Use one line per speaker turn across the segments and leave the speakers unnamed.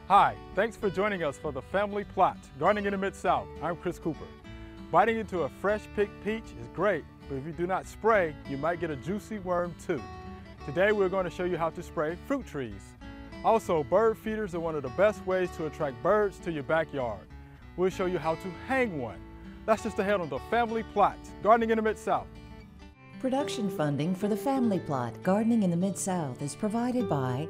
Hi, thanks for joining us for the Family Plot, Gardening in the Mid-South. I'm Chris Cooper. Biting into a fresh picked peach is great, but if you do not spray, you might get a juicy worm too. Today we're going to show you how to spray fruit trees. Also, bird feeders are one of the best ways to attract birds to your backyard. We'll show you how to hang one. That's just ahead on the Family Plot, Gardening in the Mid-South.
Production funding for the Family Plot, Gardening in the Mid-South is provided by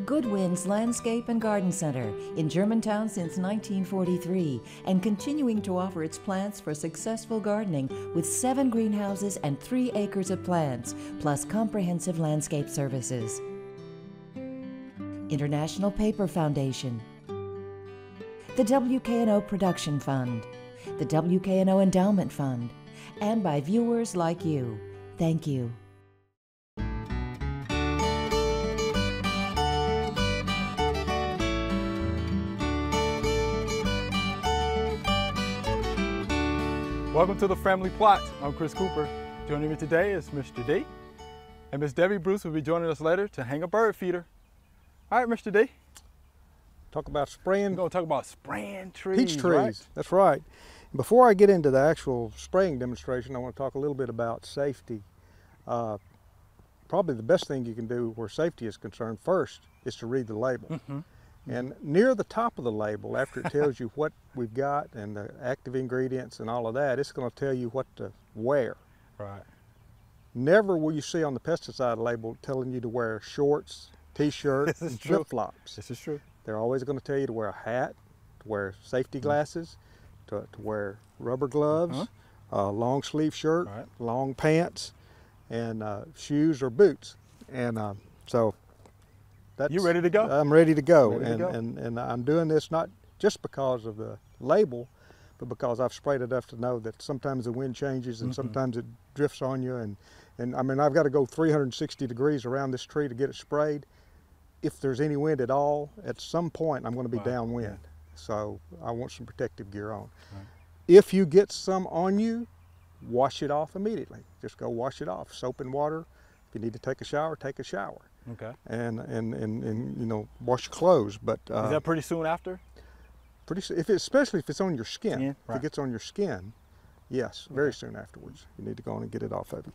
Good Winds Landscape and Garden Center in Germantown since 1943 and continuing to offer its plants for successful gardening with 7 greenhouses and 3 acres of plants, plus comprehensive landscape services. International Paper Foundation, the WKNO Production Fund, the WKNO Endowment Fund, and by viewers like you. Thank you.
Welcome to the Family Plot. I'm Chris Cooper. Joining me today is Mr. D. And Miss Debbie Bruce will be joining us later to hang a bird feeder. All right, Mr. D.
Talk about spraying.
We're going to talk about spraying trees.
Peach trees,
right?
That's right. Before I get into the actual spraying demonstration, I want to talk a little bit about safety. Probably the best thing you can do where safety is concerned first is to read the label.
Mm-hmm.
And near the top of the label, after it tells you what we've got and the active ingredients and all of that, it's going to tell you what to wear.
Right.
Never will you see on the pesticide label telling you to wear shorts, t-shirts, and flip-flops.
This is true.
They're always going to tell you to wear a hat, to wear safety glasses, to wear rubber gloves, a long sleeve shirt,
Right.
long pants, and shoes or boots. And so that's,
You ready to go?
I'm ready to go.
Ready to go.
And I'm doing this not just because of the label, but because I've sprayed enough to know that sometimes the wind changes and sometimes it drifts on you. And I mean, I've got to go 360 degrees around this tree to get it sprayed. If there's any wind at all, at some point I'm going to be downwind. So I want some protective gear on.
Right.
If you get some on you, wash it off immediately. Just go wash it off. Soap and water. If you need to take a shower, take a shower.
Okay.
And you know, wash your clothes. But
Is that pretty soon after?
especially if it's on your skin.
Skin,
If
right.
it gets on your skin, yes, very soon afterwards. You need to go on and get it off of you.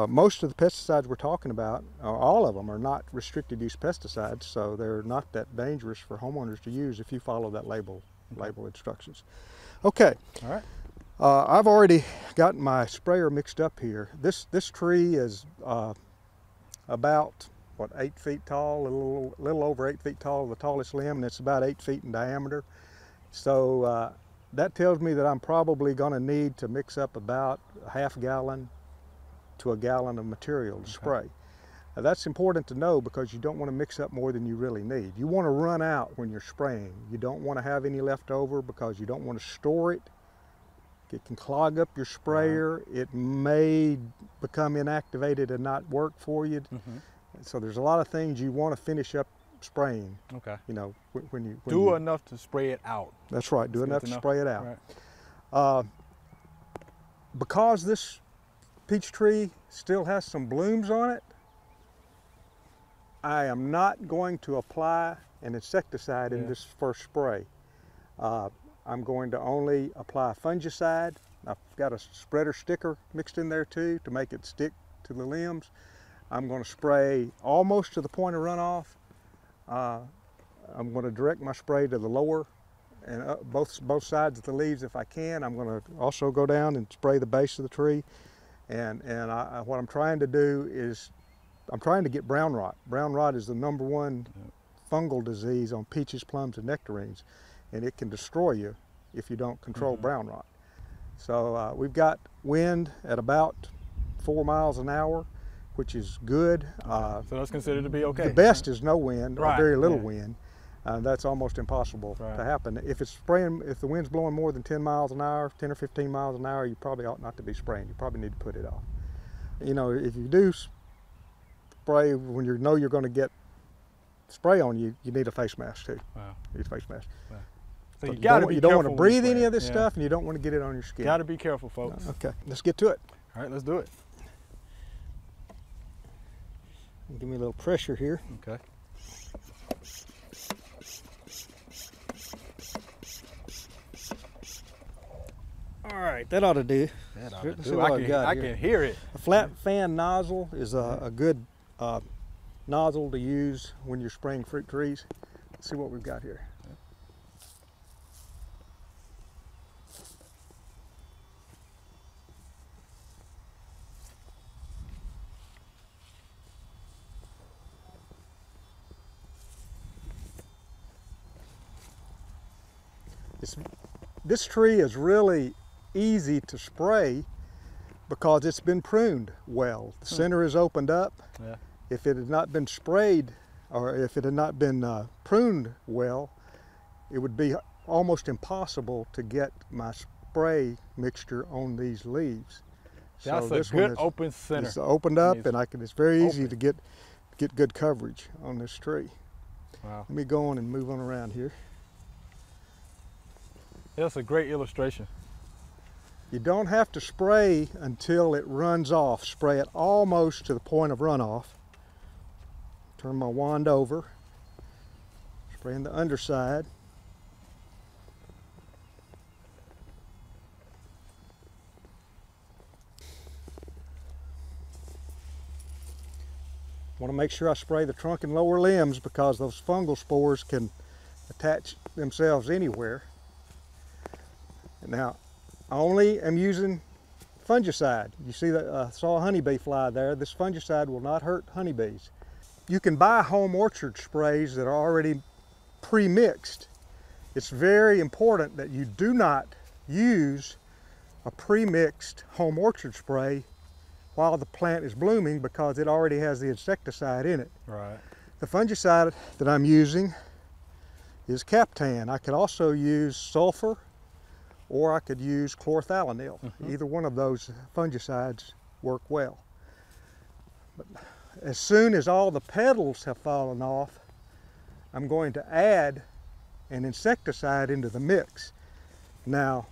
Most of the pesticides we're talking about, all of them, are not restricted use pesticides, so they're not that dangerous for homeowners to use if you follow that label instructions. Okay.
All right.
I've already got my sprayer mixed up here. This tree is about, what, 8 feet tall, a little over 8 feet tall, the tallest limb, and it's about 8 feet in diameter. So that tells me that I'm probably going to need to mix up about a half gallon to a gallon of material to spray. Now, that's important to know because you don't want to mix up more than you really need. You want to run out when you're spraying. You don't want to have any left over because you don't want to store it. It can clog up your sprayer. It may become inactivated and not work for you. So there's a lot of things you want to finish up spraying.
Okay.
You know, when you
Do enough to spray it out.
That's right. Do enough to spray it out.
Right.
Because this peach tree still has some blooms on it, I am not going to apply an insecticide in this first spray. I'm going to only apply fungicide. I've got a spreader sticker mixed in there too to make it stick to the limbs. I'm going to spray almost to the point of runoff. I'm going to direct my spray to the lower and both sides of the leaves if I can. I'm going to also go down and spray the base of the tree. And what I'm trying to do is, I'm trying to get brown rot. Brown rot is the #1 fungal disease on peaches, plums, and nectarines, and it can destroy you if you don't control brown rot. So we've got wind at about 4 miles an hour, which is good.
So that's considered to be okay.
The best is no wind or
Right,
very little wind. That's almost impossible
Right.
to happen. If it's spraying, if the wind's blowing more than 10 miles an hour, 10 or 15 miles an hour, you probably ought not to be spraying. You probably need to put it off. You know, if you do spray when you know you're going to get spray on you, you need a face mask too.
Wow.
You need a face mask.
Wow. So
But
you got to be
you don't want
careful
to
when you
breathe any
spray.
of this stuff, and you don't want to get it on your skin.
Got to be careful, folks.
Okay, let's get to it.
All right, let's do it.
Give me a little pressure here.
Okay.
right, that ought to do.
That ought to
Let's see
do.
what
I
I've got here.
can hear it.
A flat fan nozzle is a good nozzle to use when you're spraying fruit trees. Let's see what we've got here. This tree is really easy to spray because it's been pruned well. The center is opened up.
Yeah.
If it had not been sprayed, or if it had not been pruned well, it would be almost impossible to get my spray mixture on these leaves.
That's
so
a
this
good
one
open center.
It's opened up,
It's
and it's very easy
open.
to get good coverage on this tree.
Wow.
Let me go on and move on around here.
That's a great illustration.
You don't have to spray until it runs off. Spray it almost to the point of runoff. Turn my wand over. Spraying the underside. Want to make sure I spray the trunk and lower limbs because those fungal spores can attach themselves anywhere. Now, I only am using fungicide. You see that I saw a honeybee fly there. This fungicide will not hurt honeybees. You can buy home orchard sprays that are already pre-mixed. It's very important that you do not use a pre-mixed home orchard spray while the plant is blooming because it already has the insecticide in it.
Right.
The fungicide that I'm using is Captan. I could also use sulfur, or I could use chlorothalonil. Either one of those fungicides work well. But as soon as all the petals have fallen off, I'm going to add an insecticide into the mix. Now,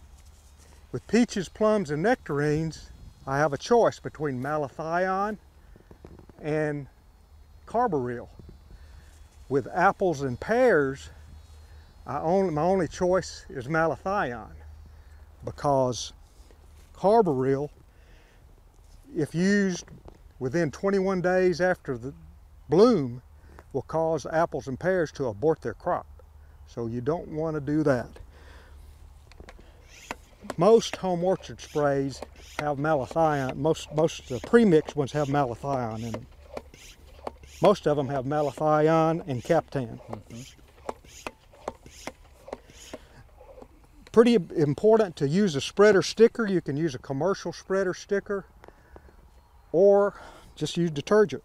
with peaches, plums, and nectarines, I have a choice between malathion and carbaryl. With apples and pears, my only choice is malathion, because carbaryl, if used within 21 days after the bloom, will cause apples and pears to abort their crop. So you don't want to do that. Most home orchard sprays have malathion. Most pre-mixed ones have malathion in them. Most of them have malathion and Captan. Pretty important to use a spreader sticker. You can use a commercial spreader sticker, or just use detergent.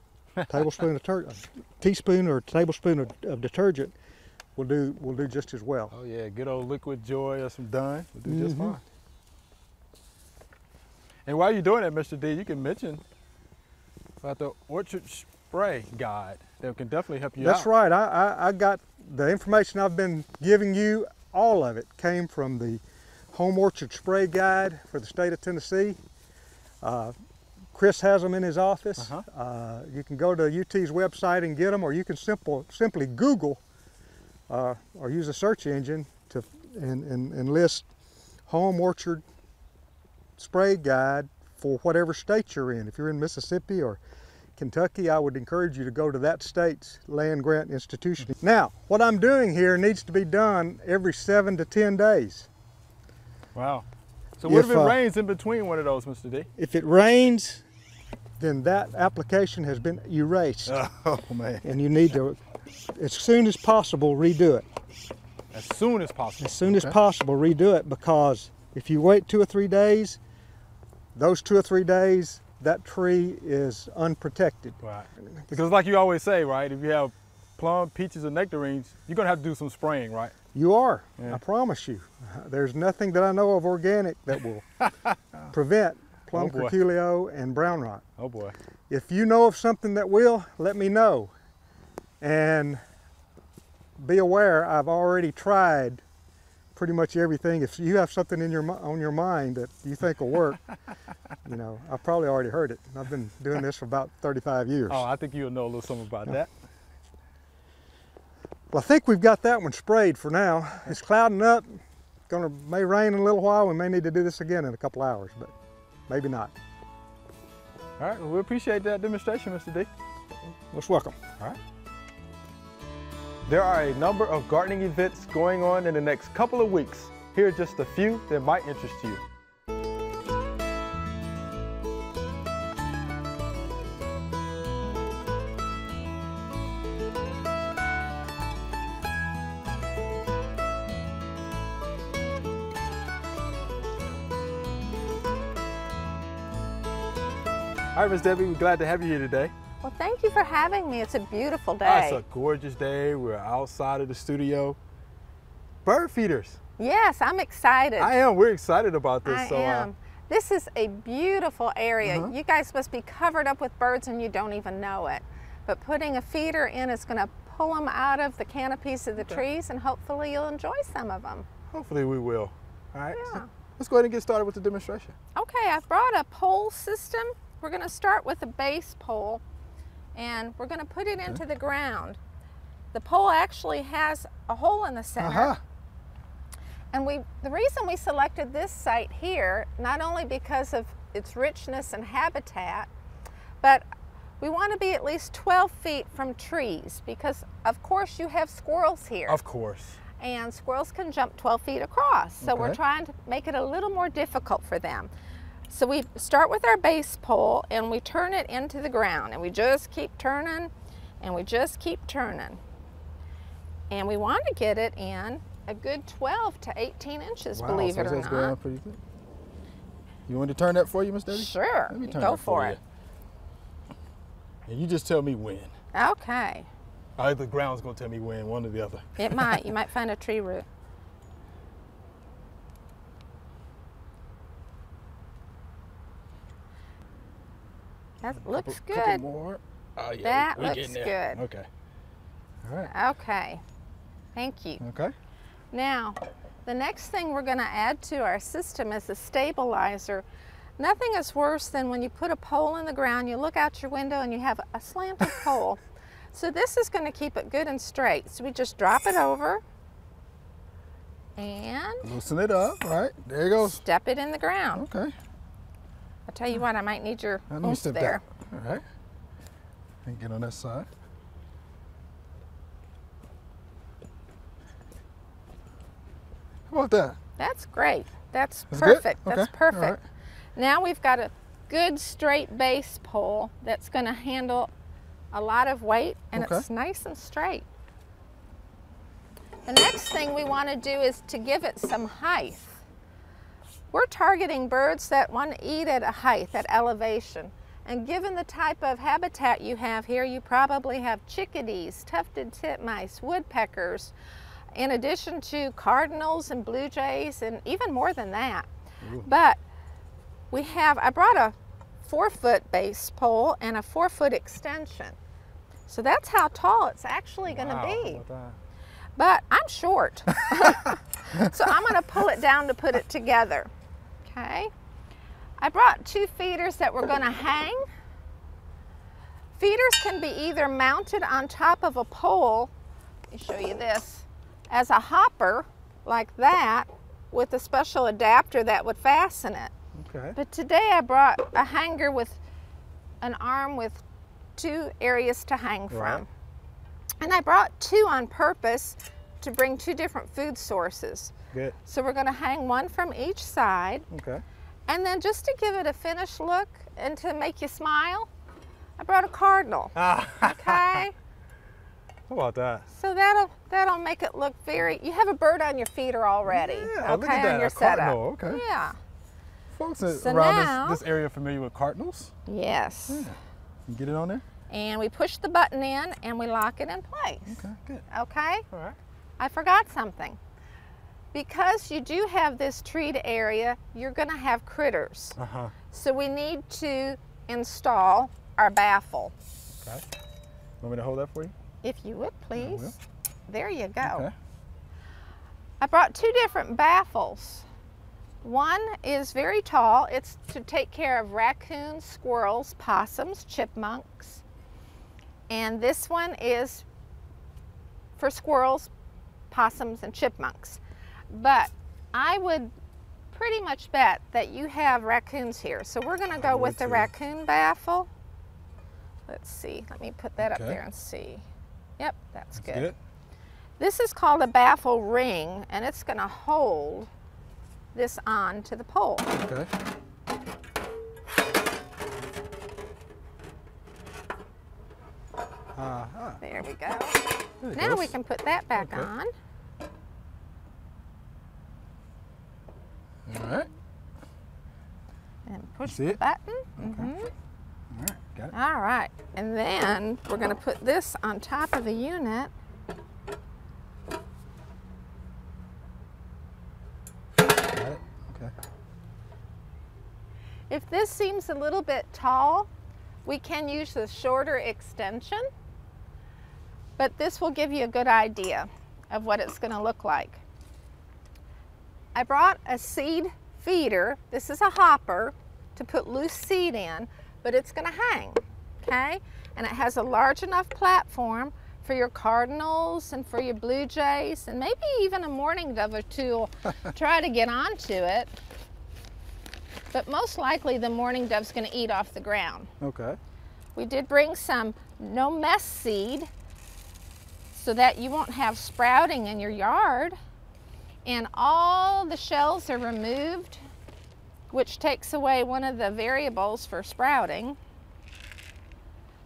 Tablespoon of teaspoon or tablespoon of detergent will do just as well.
Oh yeah, good old Liquid Joy or some Dunn will do just fine. And while you're doing that, Mr. D, you can mention about the orchard spray guide that can definitely help you out.
That's right. I got the information I've been giving you. All of it came from the Home Orchard Spray Guide for the state of Tennessee. Chris has them in his office. You can go to UT's website and get them, or you can simply Google or use a search engine to and list Home Orchard Spray Guide for whatever state you're in. If you're in Mississippi or Kentucky, I would encourage you to go to that state's land grant institution. Now, what I'm doing here needs to be done every 7 to 10 days.
Wow. So what if it rains in between one of those, Mr. D?
If it rains, then that application has been erased.
Oh man.
And you need to, as soon as possible, redo it.
As soon as possible.
As soon as possible, redo it, because if you wait 2 or 3 days, those 2 or 3 days, that tree is unprotected.
Right. Because like you always say, right, if you have plum, peaches, and nectarines, you're gonna have to do some spraying, right?
You are,
Yeah.
I promise you. There's nothing that I know of organic that will prevent plum
Oh, boy.
curculio and brown rot.
Oh boy.
If you know of something that will, let me know. And be aware, I've already tried pretty much everything. If you have something in on your mind that you think will work, you know, I've probably already heard it. I've been doing this for about 35 years.
Oh, I think you'll know a little something about that.
Well, I think we've got that one sprayed for now. It's clouding up. may rain in a little while. We may need to do this again in a couple hours, but maybe not.
All right, well, we appreciate that demonstration, Mr. D.
Most welcome.
All right. There are a number of gardening events going on in the next couple of weeks. Here are just a few that might interest you. All right, Ms. Debbie, we're glad to have you here today.
Well, thank you for having me. It's a beautiful day.
It's a gorgeous day. We're outside of the studio. Bird feeders.
Yes, I'm excited.
I am. We're excited about this.
I am. This is a beautiful area. You guys must be covered up with birds and you don't even know it. But putting a feeder in is going to pull them out of the canopies of the trees, and hopefully you'll enjoy some of them.
Hopefully we will. All right.
Yeah.
So let's go ahead and get started with the demonstration.
Okay, I've brought a pole system. We're going to start with a base pole, and we're going to put it into the ground. The pole actually has a hole in the center. And the reason we selected this site here, not only because of its richness and habitat, but we want to be at least 12 feet from trees, because of course you have squirrels here.
Of course.
And squirrels can jump 12 feet across. So we're trying to make it a little more difficult for them. So we start with our base pole and we turn it into the ground, and we just keep turning and we just keep turning. And we want to get it in a good 12 to 18 inches, believe it or not.
Going pretty good. You want to turn that for you, Miss Debbie?
Sure,
Let me turn
go
that
for it.
And you just tell me when.
Okay.
Either the ground's going to tell me when, one or the other.
It might. You might find a tree root. That looks good.
Couple more. Oh, yeah,
That
we're
looks
getting there.
good.
Okay. All right.
Okay. Thank you.
Okay.
Now, the next thing we're going to add to our system is a stabilizer. Nothing is worse than when you put a pole in the ground, you look out your window and you have a slanted pole. So this is going to keep it good and straight. So we just drop it over and
loosen it up. All right. There you go.
Step it in the ground.
Okay.
I'll tell you what, I might need your
Let me
oomph
step
there.
down. All right. And get on that side. How about that?
That's great. That's
That's
perfect.
good?
That's
Okay.
perfect.
All right.
Now we've got a good straight base pole that's going to handle a lot of weight, and
Okay.
it's nice and straight. The next thing we want to do is to give it some height. We're targeting birds that want to eat at a height, at elevation. And given the type of habitat you have here, you probably have chickadees, tufted titmice, woodpeckers, in addition to cardinals and blue jays, and even more than that.
Ooh.
But I brought a 4-foot base pole and a 4-foot extension. So that's how tall it's actually going to
Wow,
be.
how about that?
But I'm short. So I'm going to pull it down to put it together. Okay. I brought 2 feeders that we're going to hang. Feeders can be either mounted on top of a pole, let me show you this, as a hopper like that, with a special adapter that would fasten it.
Okay.
But today I brought a hanger with an arm with 2 areas to hang from.
Right.
And I brought 2 on purpose to bring 2 different food sources.
Good.
So we're going to hang one from each side.
Okay.
And then just to give it a finished look and to make you smile, I brought a cardinal. Okay?
How about that?
So that'll make it look very, you have a bird on your feeder already.
Yeah,
okay,
look at that,
on your
a cardinal,
setup.
okay.
Yeah.
Folks
So
around
now-
this area familiar with cardinals?
Yes.
Yeah. You get it on there?
And we push the button in and we lock it in place.
Okay, good.
Okay?
All right.
I forgot something. Because you do have this treed area, you're going to have critters.
Uh-huh.
So we need to install our baffle.
Okay. Want me to hold that for you?
If you would,
will.
please. There you go.
Okay.
I brought 2 different baffles. One is very tall. It's to take care of raccoons, squirrels, possums, chipmunks. And this one is for squirrels, possums, and chipmunks. But I would pretty much bet that you have raccoons here. So we're gonna go with the raccoon baffle. Let's see, let me put that up there and see. Yep, that's good. This is called a baffle ring, and it's gonna hold this on to the pole.
Okay.
There we go. Now we can put that back on.
All right.
And push the button.
All right, got it.
All right, and then we're going to put this on top of the unit.
Got it. Okay.
If this seems a little bit tall, we can use the shorter extension, but this will give you a good idea of what it's going to look like. I brought a seed feeder. This is a hopper to put loose seed in, but it's going to hang, okay? And it has a large enough platform for your cardinals and for your blue jays, and maybe even a mourning dove or two will try to get onto it. But most likely the mourning dove's going to eat off the ground.
Okay.
We did bring some no mess seed so that you won't have sprouting in your yard. And all the shells are removed, which takes away one of the variables for sprouting.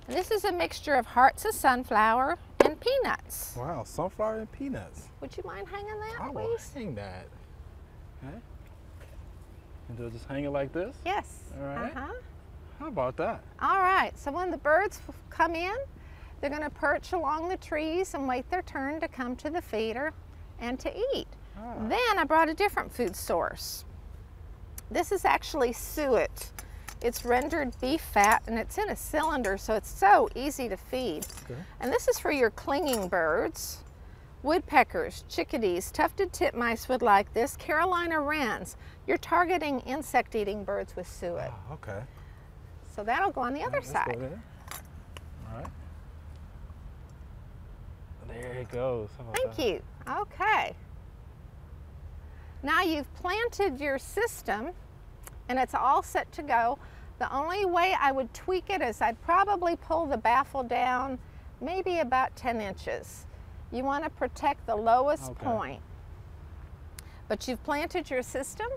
And this is a mixture of hearts of sunflower and peanuts.
Wow, sunflower and peanuts.
Would you mind hanging that,
I will
please?
hang that. Okay. And they'll just hang it like this?
Yes.
All right.
Uh-huh.
How about that?
All right, so when the birds come in, they're going to perch along the trees and wait their turn to come to the feeder and to eat. Then I brought a different food source. This is actually suet. It's rendered beef fat, and it's in a cylinder, so it's so easy to feed. Okay. And this is for your clinging birds. Woodpeckers, chickadees, tufted titmice would like this. Carolina wrens. You're targeting insect-eating birds with suet.
Oh, okay.
So that'll go on the other side.
Go there. All right. There it goes.
Thank you. Okay. Now you've planted your system and it's all set to go. The only way I would tweak it is I'd probably pull the baffle down maybe about 10 inches. You want to protect the lowest point. But you've planted your system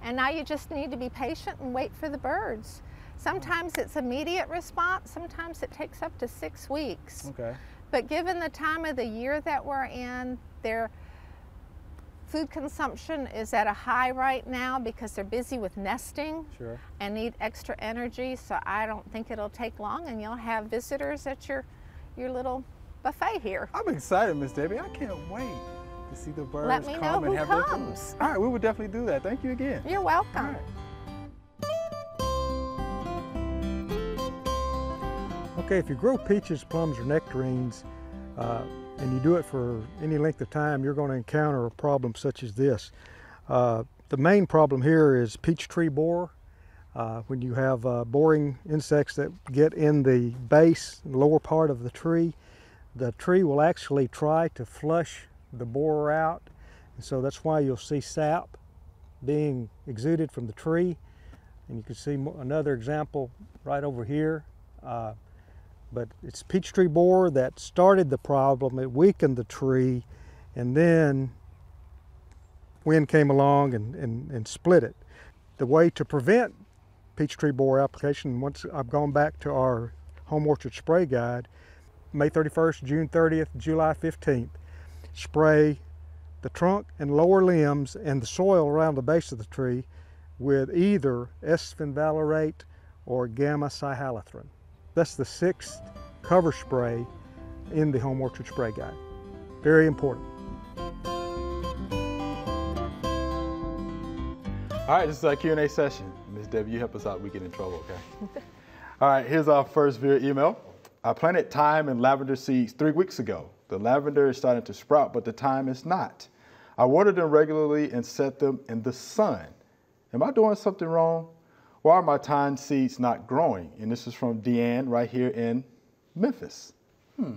and now you just need to be patient and wait for the birds. Sometimes it's immediate response, sometimes it takes up to 6 weeks. Okay. But given the time of the year that we're in, their food consumption is at a high right now because they're busy with nesting and need extra energy, so I don't think it'll take long and you'll have visitors at your little buffet here.
I'm excited, Miss Debbie. I can't wait to see the birds
Let me know
come and
who
have
comes.
their food. All right, we will definitely do that. Thank you again.
You're welcome.
Okay, if you grow peaches, plums, or nectarines, and you do it for any length of time, you're going to encounter a problem such as this. The main problem here is peach tree borer. When you have boring insects that get in the base, lower part of the tree will actually try to flush the borer out. And so that's why you'll see sap being exuded from the tree. And you can see another example right over here. But it's peach tree borer that started the problem. It weakened the tree, and then wind came along and split it. The way to prevent peach tree borer application, once I've gone back to our home orchard spray guide, May 31st, June 30th, July 15th, spray the trunk and lower limbs and the soil around the base of the tree with either S-fenvalerate or gamma cyhalothrin. That's the 6th cover spray in the home orchard spray guide. Very important.
All right, this is our Q&A session. Ms. Debbie, you help us out, we get in trouble, okay? All right, here's our first viewer email. I planted thyme and lavender seeds 3 weeks ago. The lavender is starting to sprout, but the thyme is not. I water them regularly and set them in the sun. Am I doing something wrong? Why are my thyme seeds not growing? And this is from Deanne right here in Memphis. I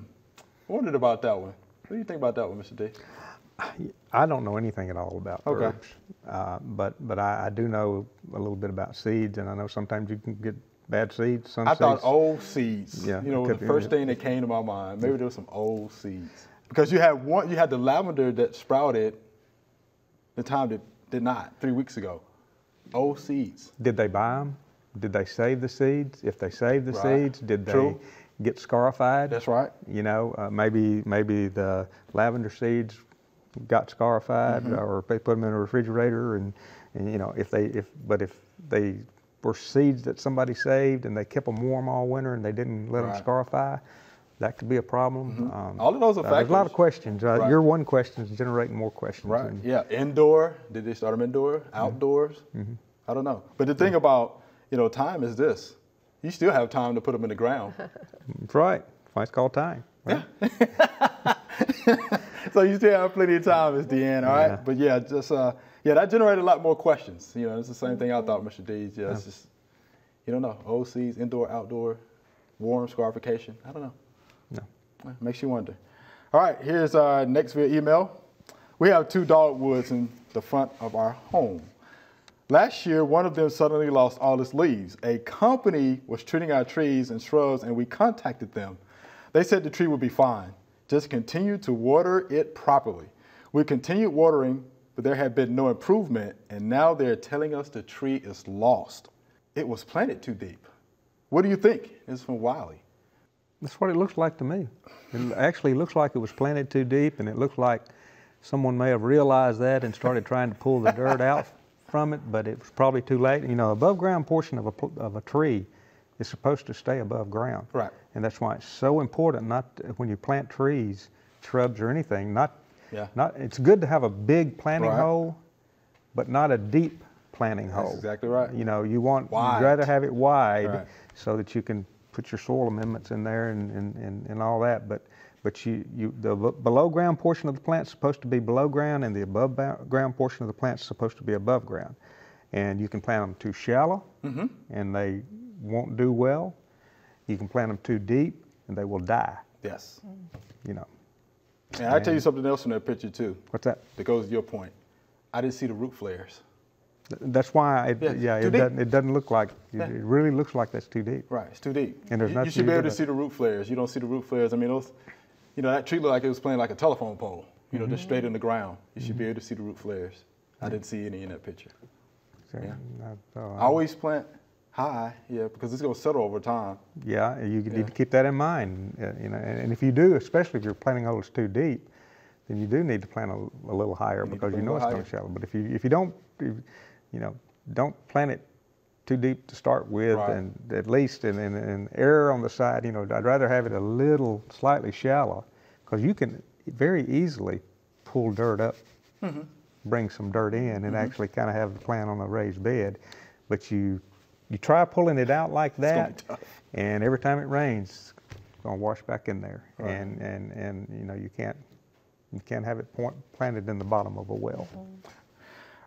wondered about that one. do you think about that one, Mr. D?
I don't know anything at all about herbs, but I do know a little bit about seeds, and I know sometimes you can get bad seeds. Some
I thought old seeds.
Yeah,
you know, the first thing that came to my mind. Maybe there was some old seeds because you had the lavender that sprouted the time that did not 3 weeks ago. Old seeds.
Did they buy them? Did they save the seeds? If they saved the seeds, did
True.
they get scarified?
That's right.
You know, maybe the lavender seeds got scarified, or they put them in a refrigerator, and you know, if they were seeds that somebody saved and they kept them warm all winter and they didn't let them scarify, that could be a problem.
All of those are factors.
There's a lot of questions. Your one question is generating more questions.
Right. Yeah. Indoor. Did they start them indoor? Outdoors? I don't know. But the thing about, you know, time is this. You still have time to put them in the ground.
That's right. That's why it's called time. Right?
So you still have plenty of time, Ms. Deanne, all right?
Yeah.
But yeah, just, that generated a lot more questions. You know, it's the same thing I thought, Mr. D. Yeah, it's just, you don't know. Old seeds, indoor, outdoor, warm scarification. I don't know. No. Makes you wonder. All right, here's our next via email. We have 2 dogwoods in the front of our home. Last year, one of them suddenly lost all its leaves. A company was treating our trees and shrubs, and we contacted them. They said the tree would be fine. Just continue to water it properly. We continued watering, but there had been no improvement, and now they're telling us the tree is lost. It was planted too deep. What do you think? It's from Wiley.
That's what it looks like to me. It actually looks like it was planted too deep, and it looks like someone may have realized that and started trying to pull the dirt out from it, but it was probably too late. You know, above ground portion of a tree is supposed to stay above ground.
Right.
And that's why it's so important, not when you plant trees, shrubs or anything, it's good to have a big planting hole, but not a deep planting hole.
That's exactly right.
You know, you'd rather have it wide so that you can put your soil amendments in there and all that. But the below ground portion of the plant is supposed to be below ground, and the above ground portion of the plant is supposed to be above ground. And you can plant them too shallow, and they won't do well. You can plant them too deep, and they will die.
Yes.
You know.
And I tell you something else from that picture too.
What's that?
That goes to your point. I didn't see the root flares.
That's why it doesn't look like it really looks like that's too deep.
Right, it's too deep.
And there's
you should be able to see the root flares. You don't see the root flares. I mean, those, you know, that tree looked like it was playing like a telephone pole. You know, just straight in the ground. You should be able to see the root flares. I didn't see any in that picture.
Yeah.
I always plant high, because it's going to settle over time.
Yeah, you need to keep that in mind. You know, and if you do, especially if your planting hole is too deep, then you do need to plant a little higher because you know it's going to shallow. But if you don't, you know, don't plant it too deep to start with, and at least and err on the side. You know, I'd rather have it a little slightly shallow, because you can very easily pull dirt up, bring some dirt in, and actually kind of have the plant on a raised bed. But you try pulling it out like that, and every time it rains, it's going to wash back in there, and you know, you can't have it planted in the bottom of a well.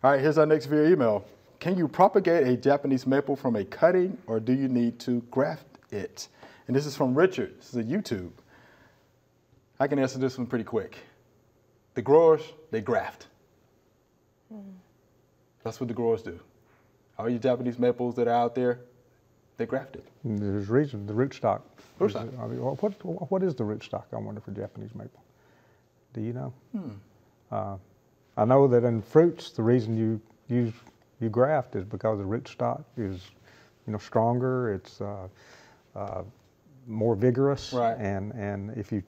All right, here's our next via email. Can you propagate a Japanese maple from a cutting, or do you need to graft it? And this is from Richard. This is a YouTube. I can answer this one pretty quick. The growers, they graft. That's what the growers do. All you Japanese maples that are out there, they graft it.
There's a reason, the rootstock.
Rootstock.
What is the rootstock, I wonder, for Japanese maple? Do you know? I know that in fruits, the reason you graft is because the rootstock is, you know, stronger. It's more vigorous.
Right.
And if you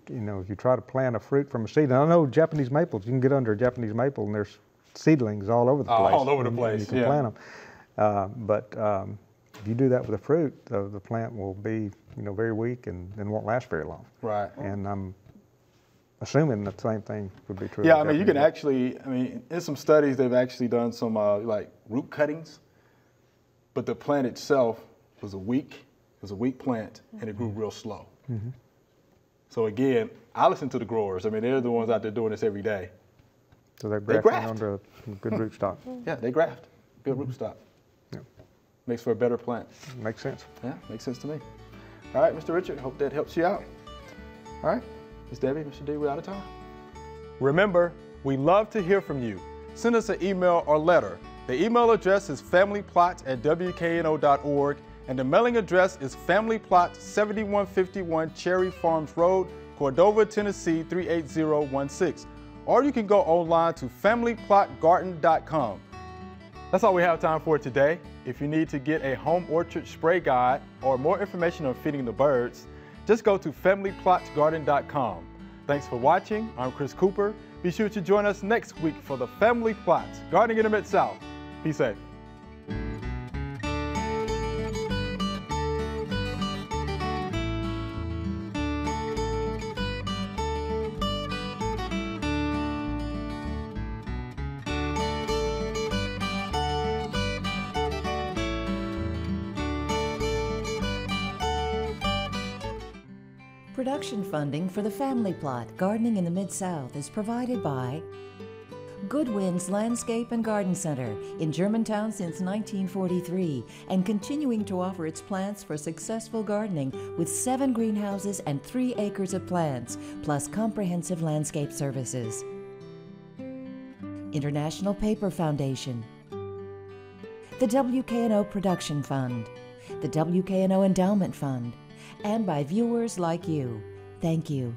try to plant a fruit from a seed, and I know Japanese maples, you can get under a Japanese maple and there's seedlings all over the place.
All over the place.
You can plant them. But if you do that with a fruit, the plant will be, you know, very weak and won't last very long.
Right.
And I'm assuming the same thing would be true.
Yeah, I mean, you can actually, in some studies, they've actually done some like root cuttings, but the plant itself was a weak plant, and it grew real slow. So again, I listen to the growers. I mean, they're the ones out there doing this every day.
So they're grafting onto a good rootstock.
Yeah, they graft. Good rootstock.
Yeah.
Makes for a better plant.
Makes sense.
Yeah, makes sense to me. All right, Mr. Richard, hope that helps you out. All right, Ms. Debbie, Mr. D, we're out of time. Remember, we love to hear from you. Send us an email or letter. The email address is familyplot@wkno.org, and the mailing address is Family Plot, 7151 Cherry Farms Road, Cordova, Tennessee 38016. Or you can go online to familyplotgarden.com. That's all we have time for today. If you need to get a home orchard spray guide or more information on feeding the birds, just go to familyplotgarden.com. Thanks for watching. I'm Chris Cooper. Be sure to join us next week for the Family Plot, Gardening in the Mid-South. Be safe.
Production funding for the Family Plot, Gardening in the Mid-South is provided by Good Winds Landscape and Garden Center in Germantown since 1943 and continuing to offer its plants for successful gardening with 7 greenhouses and 3 acres of plants, plus comprehensive landscape services. International Paper Foundation, the WKNO Production Fund, the WKNO Endowment Fund, and by viewers like you. Thank you.